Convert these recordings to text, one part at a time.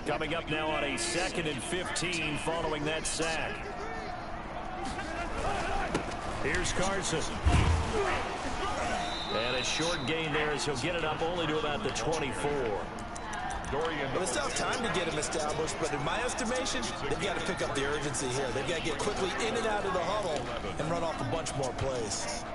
Coming up now on a 2nd and 15 following that sack. Here's Carson. And a short gain there as he'll get it up only to about the 24. Well, it's not time to get him established, but in my estimation, they've got to pick up the urgency here. They've got to get quickly in and out of the huddle and run off a bunch more plays.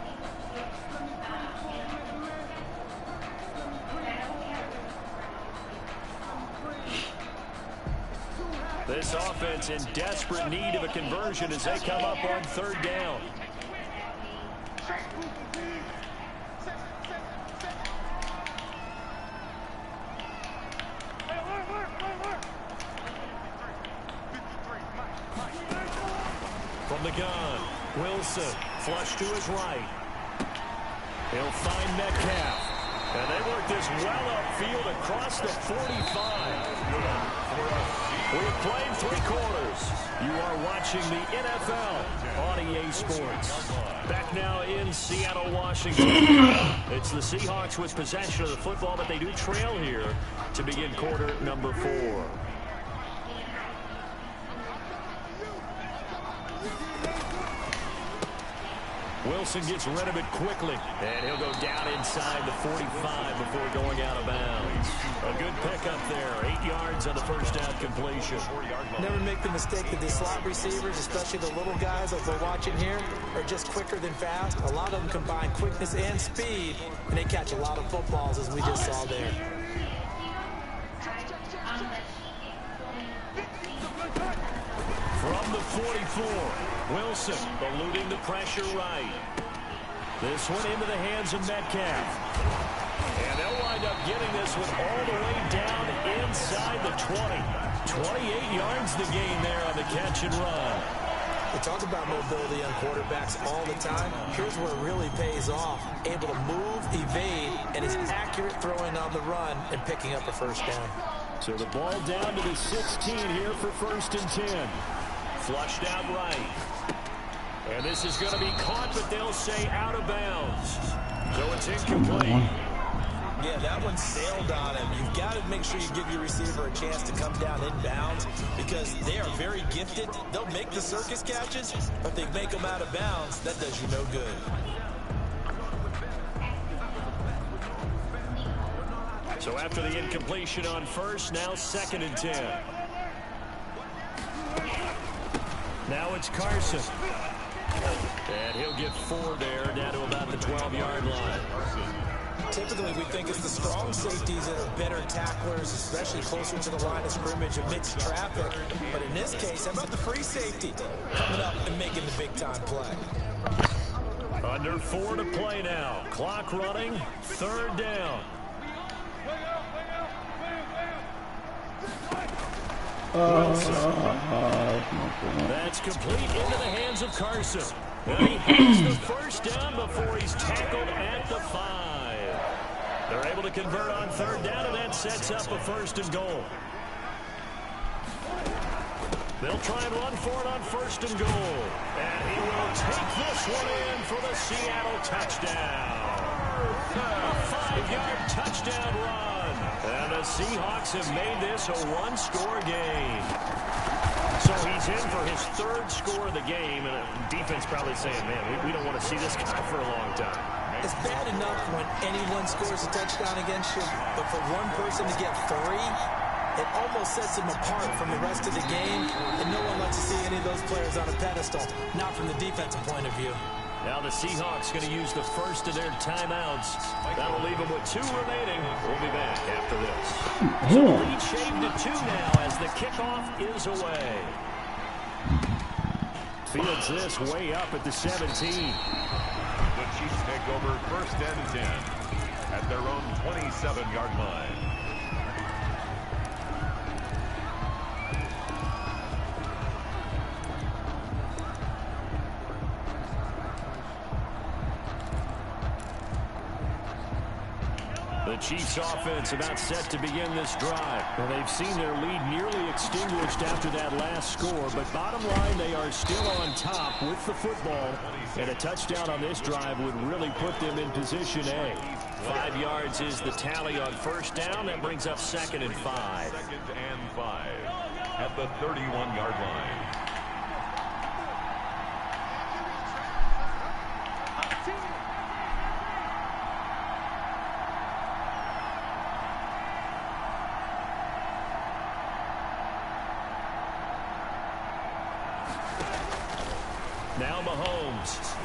This offense in desperate need of a conversion as they come up on 3rd down. From the gun, Wilson, flush to his right. He'll find Metcalf. And they work this well upfield across the 45. We've played 3 quarters. You are watching the NFL on EA Sports. Back now in Seattle, Washington. It's the Seahawks with possession of the football, but they do trail here to begin quarter number 4. Wilson gets rid of it quickly, and he'll go down inside the 45 before going out of bounds. A good pickup there, 8 yards on the first down completion. Never make the mistake that the slot receivers, especially the little guys like we're watching here, are just quicker than fast. A lot of them combine quickness and speed, and they catch a lot of footballs, as we just saw there. From the 44, Wilson eluding the pressure right. This one into the hands of Metcalf. And they'll wind up getting this one all the way down inside the 20. 28 yards the gain there on the catch and run. We talk about mobility on quarterbacks all the time. Here's where it really pays off. Able to move, evade, and is accurate throwing on the run and picking up a first down. So the ball down to the 16 here for 1st and 10. Flushed out right. And this is going to be caught, but they'll say out of bounds. So it's incomplete. Yeah, that one sailed on him. You've got to make sure you give your receiver a chance to come down inbounds because they are very gifted. They'll make the circus catches, but they make them out of bounds. That does you no good. So after the incompletion on 1st, now 2nd and 10. Now it's Carson. And he'll get 4 there, down to about the 12-yard line. Typically, we think it's the strong safeties that are better tacklers, especially closer to the line of scrimmage amidst traffic. But in this case, how about the free safety coming up and making the big-time play? Under 4 to play now. Clock running, 3rd down. That's complete into the hands of Carson. And he has the first down before he's tackled at the 5. They're able to convert on 3rd down, and that sets up a 1st and goal. They'll try and run for it on 1st and goal. And he will take this one in for the Seattle touchdown. A 5-yard touchdown run. And the Seahawks have made this a 1-score game. So he's in for his 3rd score of the game, and the defense probably saying, man, we don't want to see this guy for a long time. It's bad enough when anyone scores a touchdown against you, but for one person to get 3, it almost sets him apart from the rest of the game, and no one likes to see any of those players on a pedestal, not from the defensive point of view. Now the Seahawks going to use the first of their timeouts. That'll leave them with 2 remaining. We'll be back after this. So the lead shaved to 2 now as the kickoff is away. Fields this way up at the 17. The Chiefs take over 1st and 10 at their own 27-yard line. The Chiefs offense about set to begin this drive. Well, they've seen their lead nearly extinguished after that last score, but bottom line, they are still on top with the football, and a touchdown on this drive would really put them in position A. 5 yards is the tally on first down. That brings up 2nd and 5. 2nd and 5 at the 31-yard line. Now Mahomes.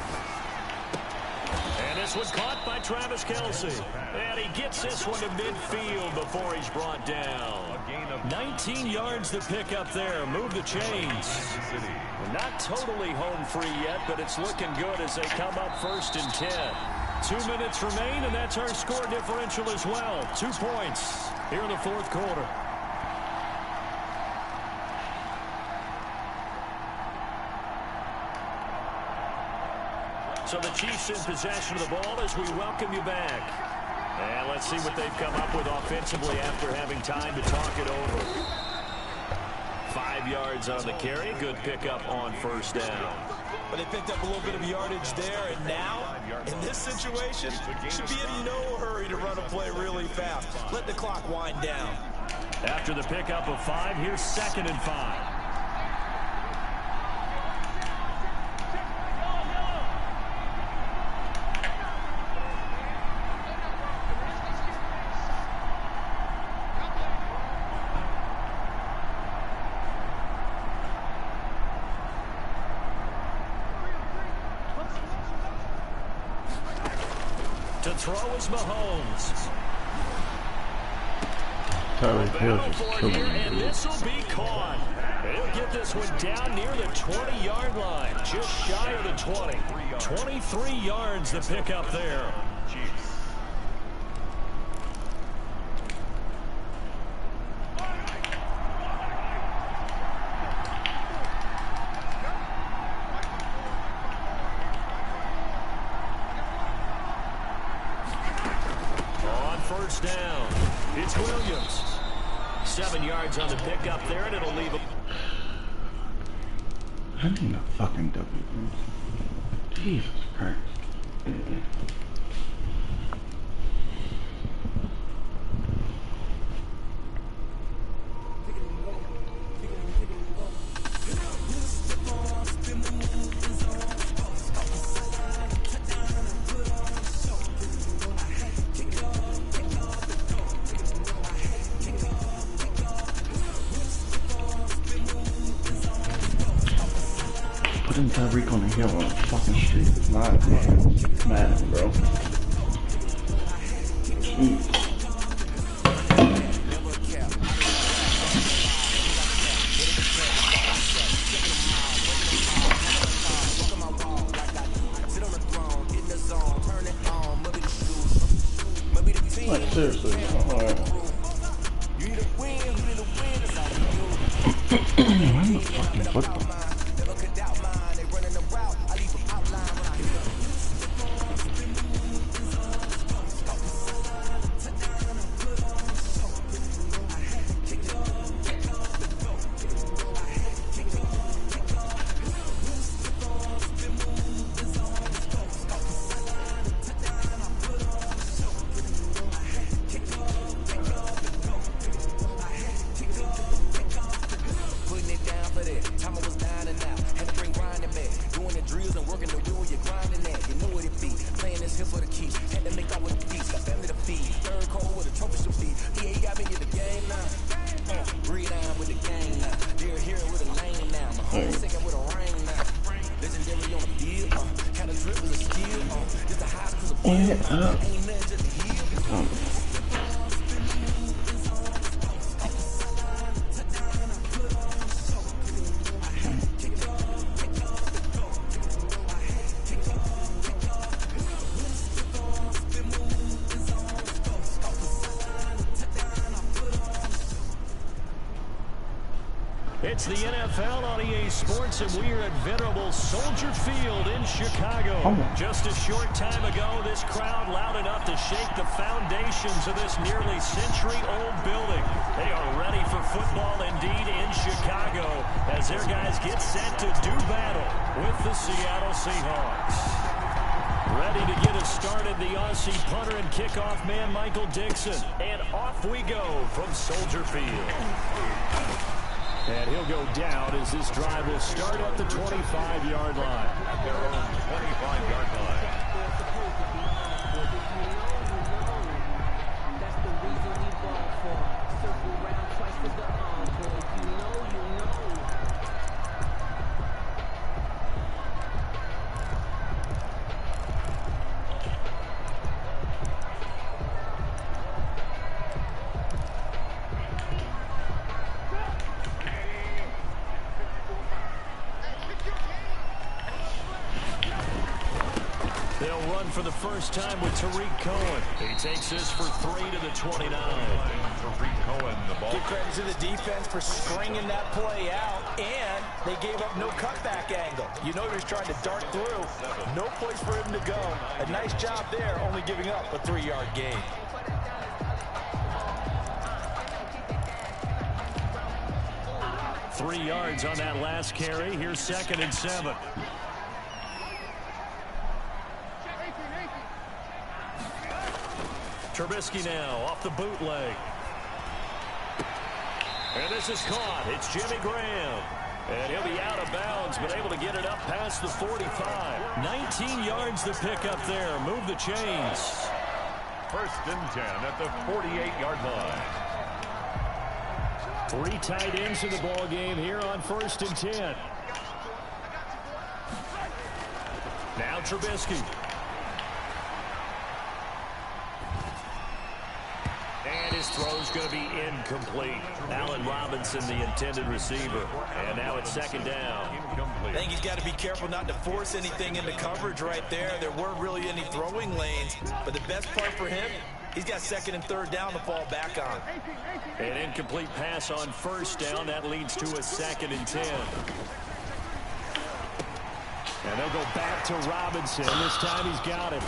And this was caught by Travis Kelce. And he gets this one to midfield before he's brought down. 19 yards to pick up there. Move the chains. Not totally home free yet, but it's looking good as they come up 1st and 10. 2 minutes remain, and that's our score differential as well. 2 points here in the 4th quarter. So the Chiefs in possession of the ball as we welcome you back. And let's see what they've come up with offensively after having time to talk it over. 5 yards on the carry. Good pickup on first down. But they picked up a little bit of yardage there, and now, in this situation, should be in no hurry to run a play really fast. Let the clock wind down. After the pickup of 5, here's 2nd and 5. To throw is Mahomes. And this will be caught. He'll get this one down near the 20-yard line, just shy of the 20. 23 yards to pick up there. Chiefs. First down. It's Williams. 7 yards on the pickup there, and it'll leave him. I need a fucking W. Jesus Christ. Putting Tyreek on the hill on the fucking street is not mad, bro. Jeez. Like, seriously, alright. I'm the fucking football. It's the NFL on EA Sports, and we are at venerable Soldier Field in Chicago. Just a short time ago, this crowd loud enough to shake the foundations of this nearly century-old building. They are ready for football indeed in Chicago as their guys get set to do battle with the Seattle Seahawks. Ready to get us started, the Aussie punter and kickoff man, Michael Dixon. And off we go from Soldier Field. And he'll go down as this drive will start at the 25-yard line. At their own 25-yard line. That's the reason we ball for. Circle round twice with the encore. If you know, you know. They'll run for the first time with Tariq Cohen. He takes this for 3 to the 29. Tariq Cohen, the ball. Give credit to the defense for stringing that play out, and they gave up no cutback angle. You know he was trying to dart through. No place for him to go. A nice job there, only giving up a 3-yard gain. Three yards on that last carry. Here's 2nd and 7. Trubisky now off the bootleg. And this is caught. It's Jimmy Graham. And he'll be out of bounds, but able to get it up past the 45. 19 yards to pick up there. Move the chains. 1st and 10 at the 48-yard line. 3 tight ends in the ball game here on 1st and 10. Now Trubisky. And his throw's going to be incomplete. Allen Robinson, the intended receiver. And now it's 2nd down. I think he's got to be careful not to force anything into coverage right there. There weren't really any throwing lanes. But the best part for him, he's got 2nd and 3rd down to fall back on. An incomplete pass on 1st down. That leads to a 2nd and 10. And they'll go back to Robinson. This time he's got him.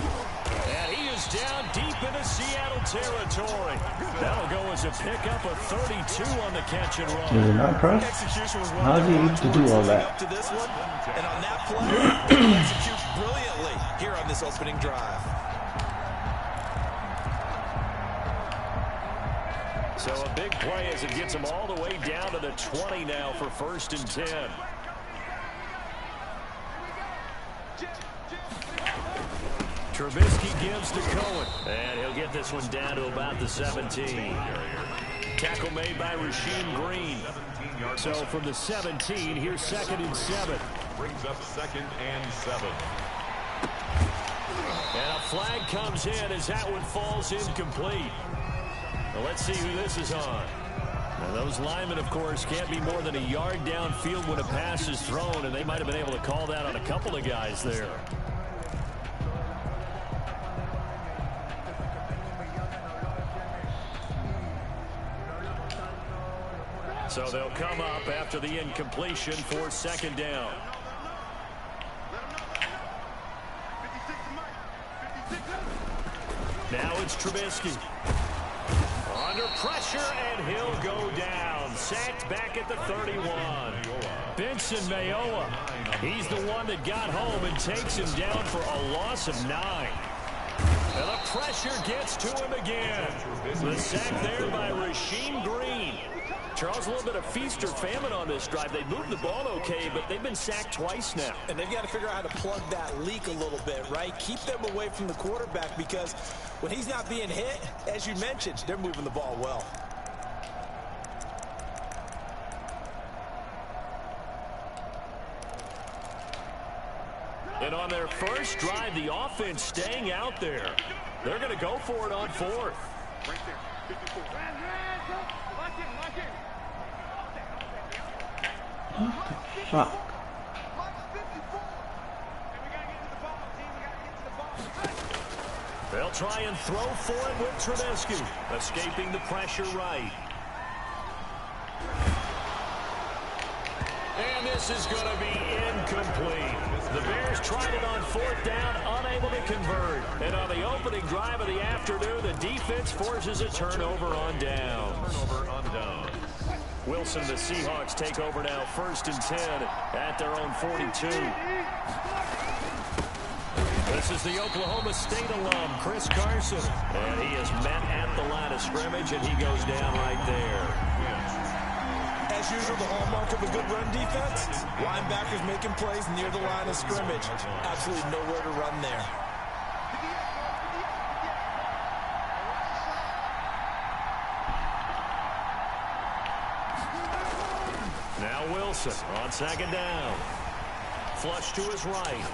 And he is down deep into Seattle territory. That'll go as a pickup of 32 on the catch and run. Is it not press? How do you to do all that? Up to this one, and on that play, he executes brilliantly here on this opening drive. So a big play as it gets him all the way down to the 20 now for 1st and 10. Trubisky gives to Cohen. And he'll get this one down to about the 17. Tackle made by Rasheem Green. So from the 17, here's 2nd and 7. Brings up 2nd and 7. And a flag comes in as that one falls incomplete. Well, let's see who this is on. Now, those linemen, of course, can't be more than a yard downfield when a pass is thrown, and they might have been able to call that on a couple of guys there. So they'll come up after the incompletion for 2nd down. Now it's Trubisky. Under pressure, and he'll go down. Sacked back at the 31. Benson Mayowa. He's the one that got home and takes him down for a loss of 9. And the pressure gets to him again. The sack there by Rasheem Green. Charles, a little bit of feast or famine on this drive. They moved the ball okay, but they've been sacked twice now. And they've got to figure out how to plug that leak a little bit, right? Keep them away from the quarterback, because when he's not being hit, as you mentioned, they're moving the ball well. And on their first drive, the offense staying out there. They're going to go for it on 4th. Fuck. They'll try and throw for it with Trubisky, escaping the pressure right. And this is going to be incomplete. The Bears tried it on 4th down, unable to convert. And on the opening drive of the afternoon, the defense forces a turnover on downs. Wilson, the Seahawks take over now 1st and 10 at their own 42. The This is the Oklahoma State alum, Chris Carson. And he is met at the line of scrimmage, and he goes down right there. As usual, the hallmark of a good run defense, linebackers making plays near the line of scrimmage. Absolutely nowhere to run there. Now Wilson on second down. Flush to his right.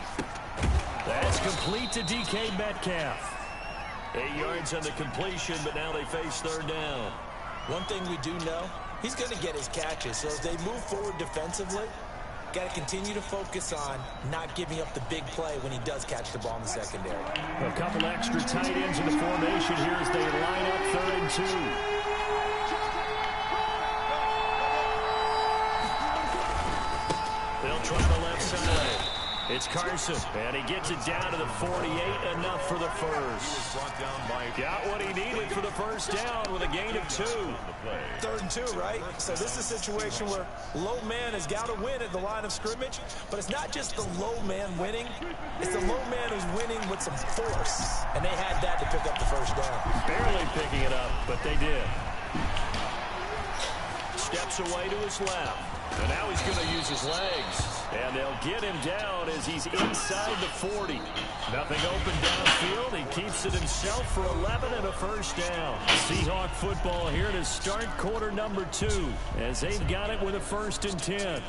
That's complete to DK Metcalf. 8 yards on the completion, but now they face third down. One thing we do know, he's going to get his catches. So as they move forward defensively, got to continue to focus on not giving up the big play when he does catch the ball in the secondary. A couple extra tight ends in the formation here as they line up 3rd and 2. They'll try the left side. It's Carson, and he gets it down to the 48, enough for the first. Got what he needed for the first down with a gain of 2. 3rd and 2, right? So this is a situation where low man has got to win at the line of scrimmage, but it's not just the low man winning. It's the low man who's winning with some force, and they had that to pick up the first down. Barely picking it up, but they did. Steps away to his left. And now he's going to use his legs. And they'll get him down as he's inside the 40. Nothing open downfield. He keeps it himself for 11 and a first down. Seahawk football here to start quarter number 2 as they've got it with a 1st and 10.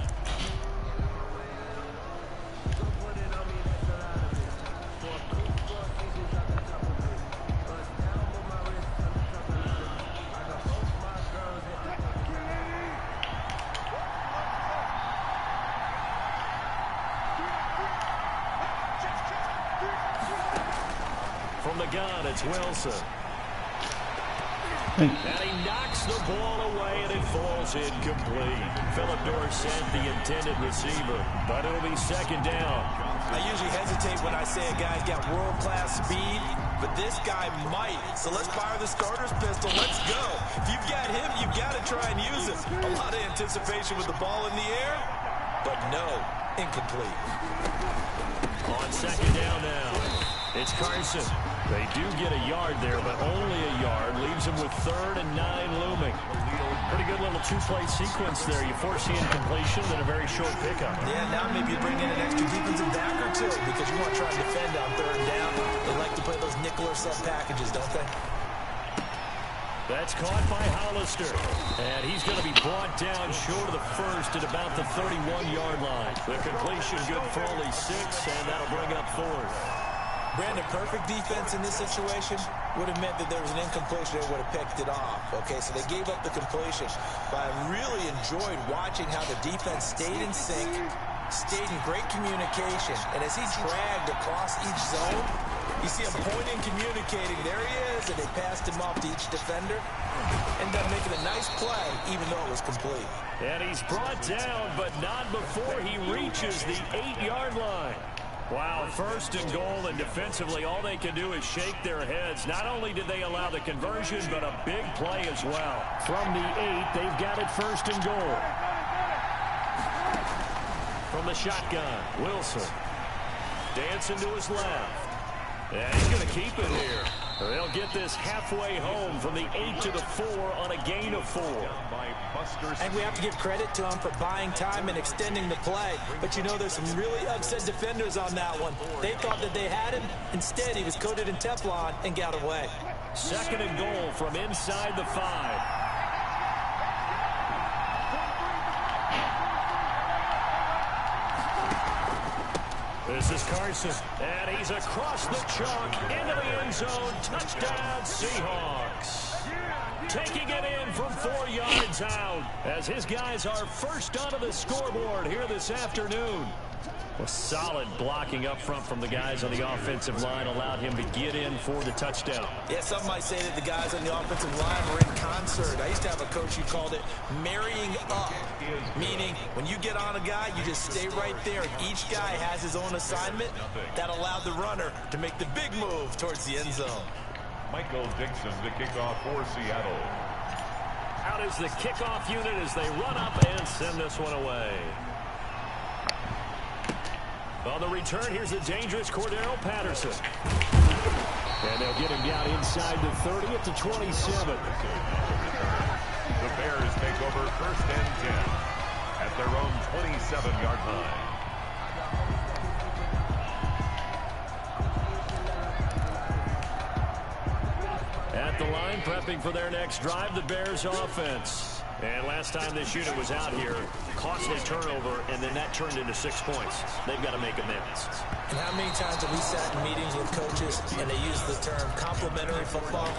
From the gun, it's Wilson. And he knocks the ball away, and it falls incomplete. Philip Dorsett, the intended receiver, but it'll be 2nd down. I usually hesitate when I say a guy's got world-class speed, but this guy might. So let's fire the starter's pistol. Let's go. If you've got him, you've got to try and use him. A lot of anticipation with the ball in the air, but no, incomplete. On 2nd down now, it's Carson. They do get a yard there, but only a yard. Leaves him with 3rd and 9 looming. Pretty good little 2-play sequence there. You force the incompletion, then a very short pickup. Yeah, now maybe you bring in an extra defensive back or 2 because you want to try and defend on 3rd down. They like to play those nickel or sub packages, don't they? That's caught by Hollister. And he's going to be brought down short of the first at about the 31-yard line. The completion good for only 6, and that'll bring up 4th. Brandon, perfect defense in this situation would have meant that there was an incompletion. They would have picked it off. Okay, so they gave up the completion. But I really enjoyed watching how the defense stayed in sync, stayed in great communication. And as he dragged across each zone, you see him pointing, communicating. There he is, and they passed him off to each defender. Ended up making a nice play, even though it was complete. And he's brought down, but not before he reaches the 8-yard line. Wow, 1st and goal, and defensively all they can do is shake their heads. Not only did they allow the conversion, but a big play as well. From the 8, they've got it 1st and goal. From the shotgun, Wilson. Dancing to his left. And he's going to keep it here. They'll get this halfway home from the 8 to the 4 on a gain of 4. And we have to give credit to him for buying time and extending the play. But you know, there's some really upset defenders on that one. They thought that they had him. Instead, he was coated in Teflon and got away. 2nd and goal from inside the 5. This is Carson, and he's across the chalk into the end zone. Touchdown, Seahawks. Taking it in from 4 yards out as his guys are first onto the scoreboard here this afternoon. Well, solid blocking up front from the guys on the offensive line allowed him to get in for the touchdown. Yeah, some might say that the guys on the offensive line were in concert. I used to have a coach who called it marrying up, meaning when you get on a guy, you just stay right there, and each guy has his own assignment. That allowed the runner to make the big move towards the end zone. Michael Dixon, the kickoff for Seattle. Out is the kickoff unit as they run up and send this one away. On the return, here's the dangerous Cordero Patterson. And they'll get him down inside the 30 at the 27. The Bears take over 1st and 10 at their own 27-yard line. At the line, prepping for their next drive, the Bears offense. And last time this unit was out here, costly turnover, and then that turned into 6 points. They've got to make amends. And how many times have we sat in meetings with coaches and they use the term complementary football?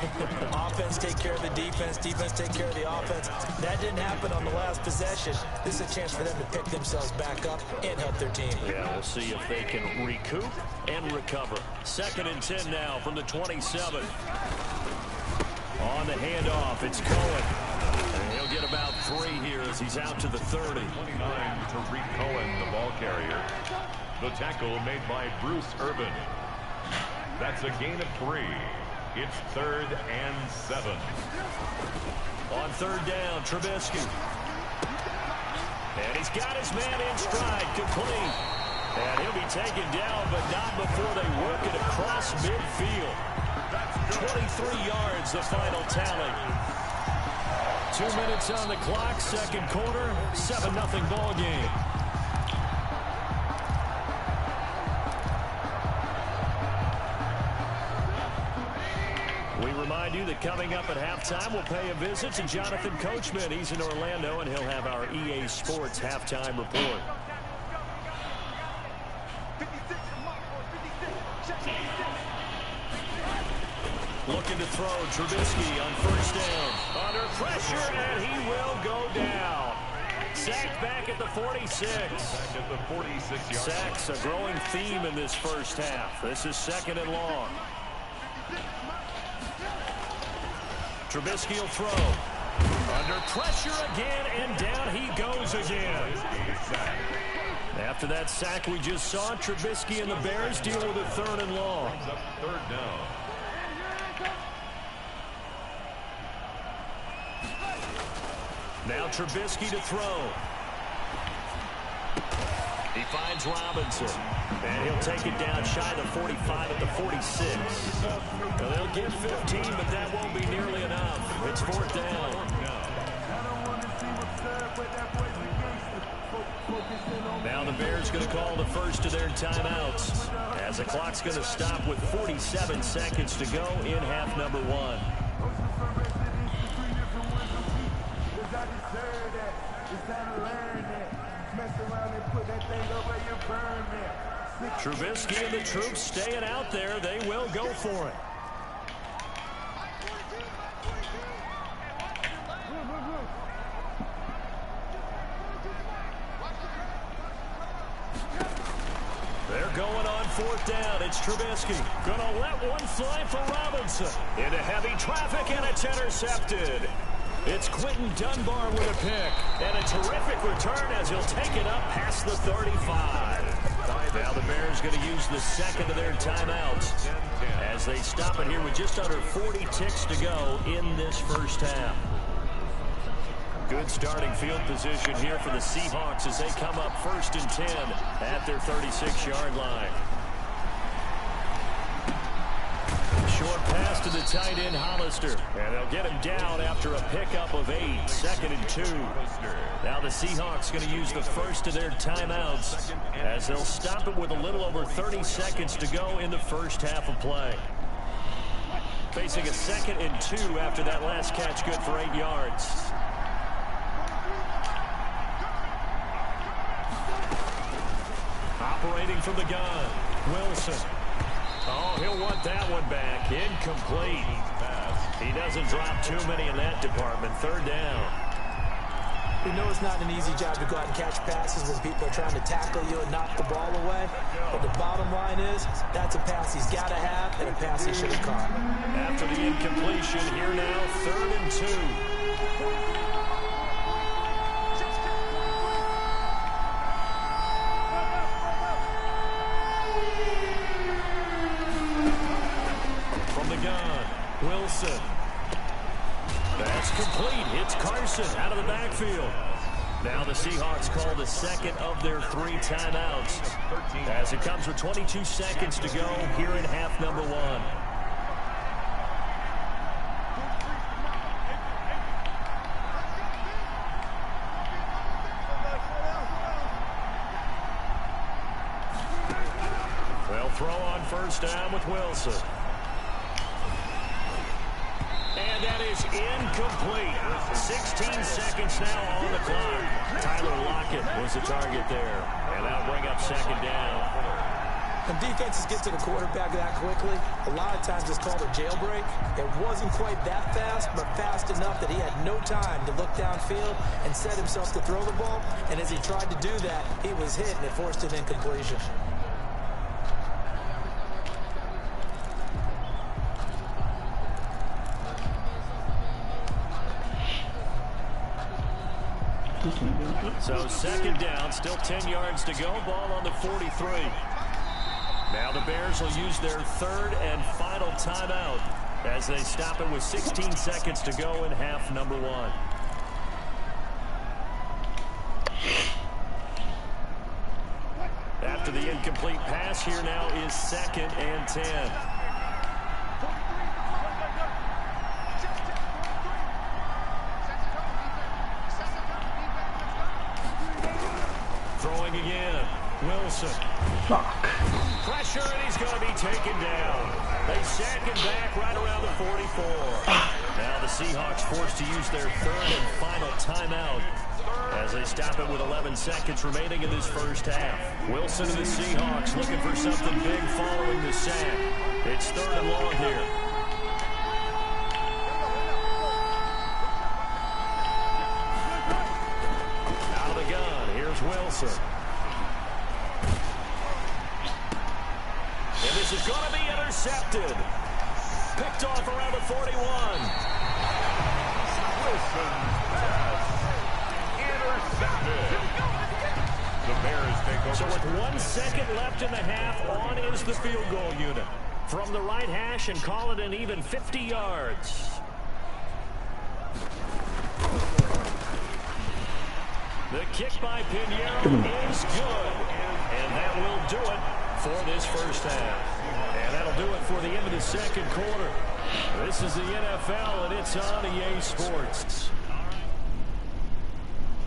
Offense take care of the defense, defense take care of the offense. That didn't happen on the last possession. This is a chance for them to pick themselves back up and help their team. Yeah, we'll see if they can recoup and recover. 2nd and 10 now from the 27. On the handoff, it's Cohen. And he'll get about 3 here as he's out to the 30. 29, Tariq Cohen, the ball carrier. The tackle made by Bruce Irvin. That's a gain of 3. It's 3rd and 7. On 3rd down, Trubisky. And he's got his man in stride, complete. And he'll be taken down, but not before they work it across midfield. 23 yards, the final tally. 2 minutes on the clock, 2nd quarter, 7-0 ball game. We remind you that coming up at halftime, we'll pay a visit to Jonathan Coachman. He's in Orlando, and he'll have our EA Sports halftime report. Looking to throw, Trubisky on 1st down. Under pressure, and he will go down. Sacked back at the 46. Back at the 46-yard. Sacks, a growing theme in this first half. This is 2nd and long. Trubisky will throw. Under pressure again, and down he goes again. After that sack we just saw, Trubisky and the Bears deal with a 3rd and long. 3rd down. Now Trubisky to throw. He finds Robinson. And he'll take it down shy of the 45 at the 46. Now they'll get 15, but that won't be nearly enough. It's 4th down. Now the Bears going to call the first of their timeouts, as the clock's going to stop with 47 seconds to go in half number 1. Trubisky and the troops staying out there. They will go for it. They're going on 4th down. It's Trubisky. Gonna let one fly for Robinson. Into heavy traffic, and it's intercepted. It's Quentin Dunbar with a pick. And a terrific return as he'll take it up past the 35. Now the Bears going to use the 2nd of their timeouts as they stop it here with just under 40 ticks to go in this first half. Good starting field position here for the Seahawks as they come up 1st and 10 at their 36-yard line. Short pass to the tight end, Hollister. And they'll get him down after a pickup of 8. 2nd and 2. Now the Seahawks going to use the first of their timeouts as they'll stop it with a little over 30 seconds to go in the first half of play. Facing a 2nd and 2 after that last catch, good for 8 yards. Operating from the gun, Wilson. Oh, he'll want that one back. Incomplete. He doesn't drop too many in that department. 3rd down. We know it's not an easy job to go out and catch passes when people are trying to tackle you and knock the ball away. But the bottom line is, that's a pass he's got to have and a pass he should have caught. After the incompletion, here now, 3rd and 2. Wilson. That's complete. Hits Carson out of the backfield. Now the Seahawks call the second of their 3 timeouts as it comes with 22 seconds to go here in half number 1. They'll throw on first down with Wilson. And that is incomplete. 16 seconds now on the clock. Tyler Lockett was the target there. And that'll bring up second down. When defenses get to the quarterback that quickly, a lot of times it's called a jailbreak. It wasn't quite that fast, but fast enough that he had no time to look downfield and set himself to throw the ball. And as he tried to do that, he was hit and it forced an incompletion. So second down, still 10 yards to go. Ball on the 43. Now the Bears will use their third and final timeout as they stop it with 16 seconds to go in half number 1. After the incomplete pass, here now is second and 10. Throwing again. Wilson. Fuck. Pressure, and he's going to be taken down. They sack him back right around the 44. Now the Seahawks forced to use their third and final timeout as they stop it with 11 seconds remaining in this first half. Wilson and the Seahawks looking for something big following the sack. It's third and long here. Out of the gun, here's Wilson. And this is going to be intercepted. Picked off around the 41. Wilson pass intercepted. The Bears take over. So with 1 second left in the half, on is the field goal unit. From the right hash and call it an even 50 yards. The kick by Pinheiro is good. And that will do it for this first half. And that'll do it for the end of the second quarter. This is the NFL, and it's on EA Sports.